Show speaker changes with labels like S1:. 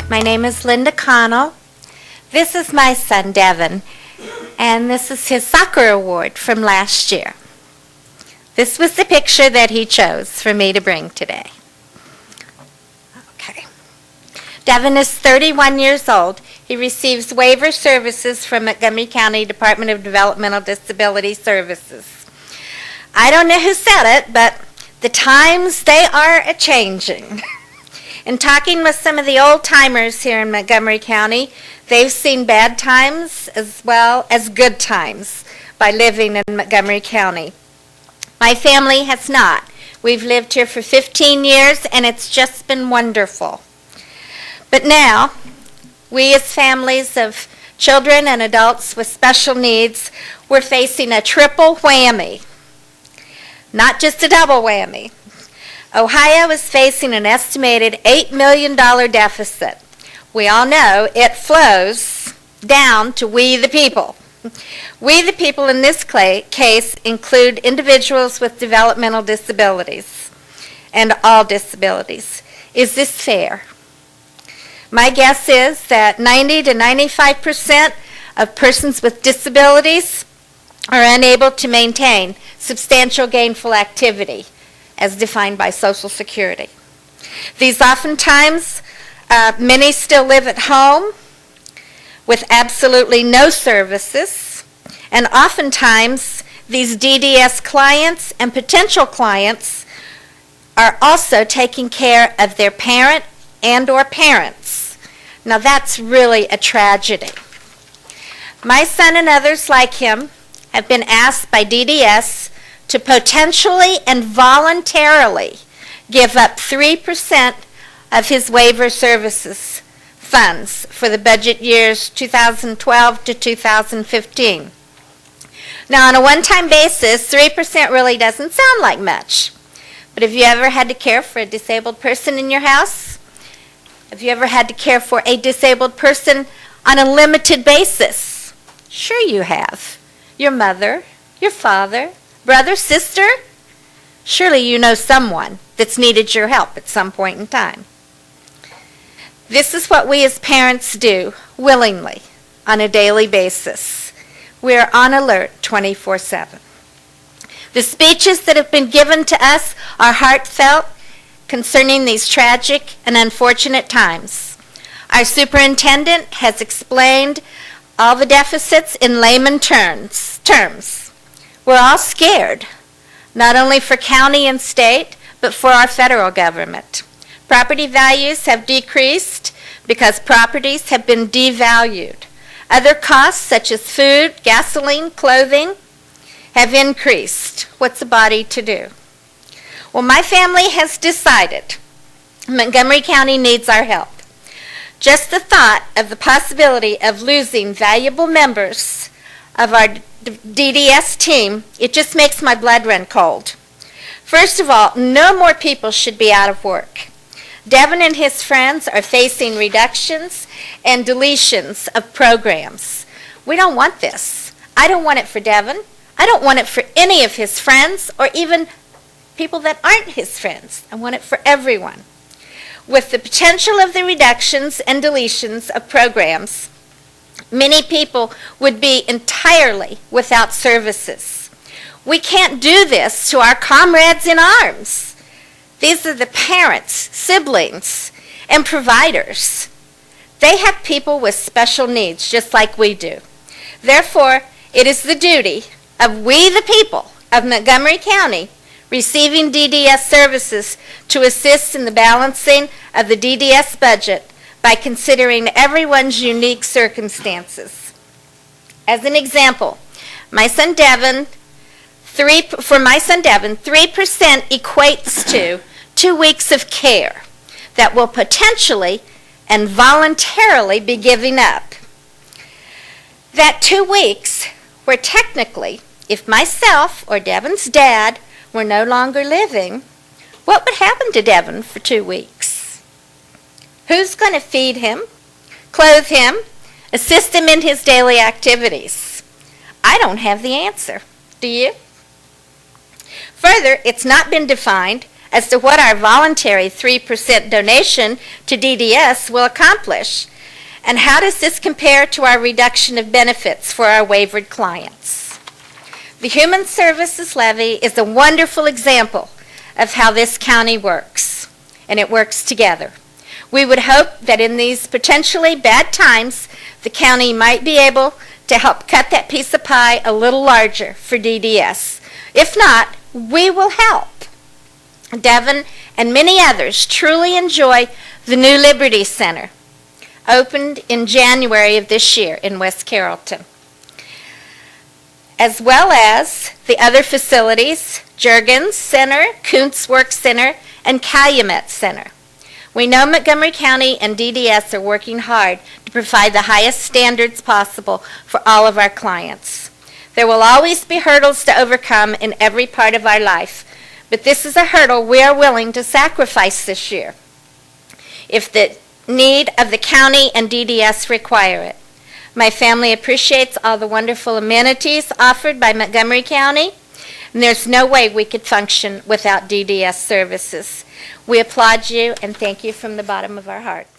S1: My name is Linda Connell. This is my son, Devin, and this is his soccer award from last year. This was the picture that he chose for me to bring today. Okay. Devin is 31 years old. He receives waiver services from Montgomery County Department of Developmental Disability Services. I don't know who said it, but the times, they are a-changing. In talking with some of the old-timers here in Montgomery County, they've seen bad times as well as good times by living in Montgomery County. My family has not. We've lived here for 15 years, and it's just been wonderful. But now, we as families of children and adults with special needs, we're facing a triple whammy. Not just a double whammy. Ohio is facing an estimated $8 million deficit. We all know it flows down to we the people. We the people in this case include individuals with developmental disabilities and all disabilities. Is this fair? My guess is that 90 to 95% of persons with disabilities are unable to maintain substantial gainful activity as defined by Social Security. These oftentimes, many still live at home with absolutely no services, and oftentimes these DDS clients and potential clients are also taking care of their parent and or parents. Now that's really a tragedy. My son and others like him have been asked by DDS to potentially and voluntarily give up 3% of his waiver services funds for the budget years 2012 to 2015. Now, on a one-time basis, 3% really doesn't sound like much. But have you ever had to care for a disabled person in your house? Have you ever had to care for a disabled person on a limited basis? Sure you have. Your mother, your father, brother, sister? Surely you know someone that's needed your help at some point in time. This is what we as parents do willingly on a daily basis. We are on alert 24/7. The speeches that have been given to us are heartfelt concerning these tragic and unfortunate times. Our superintendent has explained all the deficits in layman terms. We're all scared, not only for county and state, but for our federal government. Property values have decreased because properties have been devalued. Other costs, such as food, gasoline, clothing, have increased. What's a body to do? Well, my family has decided Montgomery County needs our help. Just the thought of the possibility of losing valuable members of our DDS team, it just makes my blood run cold. First of all, no more people should be out of work. Devin and his friends are facing reductions and deletions of programs. We don't want this. I don't want it for Devin. I don't want it for any of his friends or even people that aren't his friends. I want it for everyone. With the potential of the reductions and deletions of programs, many people would be entirely without services. We can't do this to our comrades in arms. These are the parents, siblings, and providers. They have people with special needs just like we do. Therefore, it is the duty of we the people of Montgomery County receiving DDS services to assist in the balancing of the DDS budget by considering everyone's unique circumstances. As an example, for my son Devin, 3% equates to 2 weeks of care that will potentially and voluntarily be given up. That 2 weeks where technically, if myself or Devin's dad were no longer living, what would happen to Devin for 2 weeks? Who's going to feed him, clothe him, assist him in his daily activities? I don't have the answer. Do you? Further, it's not been defined as to what our voluntary 3% donation to DDS will accomplish, and how does this compare to our reduction of benefits for our waivered clients. The Human Services Levy is a wonderful example of how this county works, and it works together. We would hope that in these potentially bad times, the county might be able to help cut that piece of pie a little larger for DDS. If not, we will help. Devin and many others truly enjoy the new Liberty Center, opened in January of this year in West Carrollton, as well as the other facilities, Juergens Center, Kuntz Work Center, and Calumet Center. We know Montgomery County and DDS are working hard to provide the highest standards possible for all of our clients. There will always be hurdles to overcome in every part of our life, but this is a hurdle we are willing to sacrifice this year if the need of the county and DDS require it. My family appreciates all the wonderful amenities offered by Montgomery County, and there's no way we could function without DDS services. We applaud you and thank you from the bottom of our hearts.